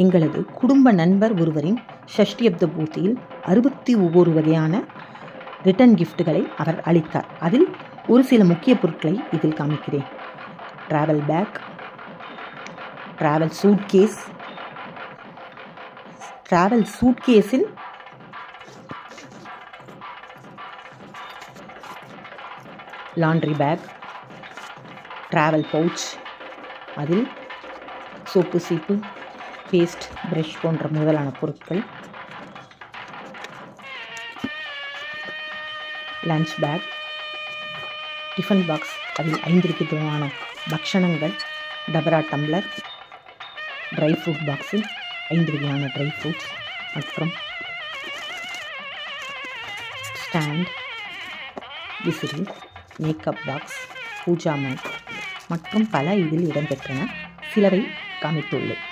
எங்களது குடும்ப நண்பர் ஒருவரின் ஷஷ்டியப்த பூர்த்தியில் 61 வகையான ரிட்டர்ன் கிஃப்ட்டுகளை அவர் அளித்தார். அதில் ஒரு சில முக்கிய பொருட்களை இதில் காமிக்கிறேன். Travel bag, travel suitcase, travel சூட்கேஸில் லாண்ட்ரி பேக், ட்ராவல் பவுச், அதில் சோப்பு, சீப்பு, பேஸ்ட், ப்ரஷ் போன்ற முதலான பொருட்கள், லஞ்ச் பேக், டிஃபன் பாக்ஸ், அதில் 5 விதமான பக்ஷணங்கள், டபரா டம்ளர், ட்ரை ஃப்ரூட் பாக்ஸில் 5 வகையான ட்ரை ஃப்ரூட்ஸ் மற்றும் ஸ்டாண்ட், விசிறி, மேக்கப் பாக்ஸ், பூஜா மேட் மற்றும் பல இதில் இடம்பெற்றன. சிலவை காமித்துள்ளேன்.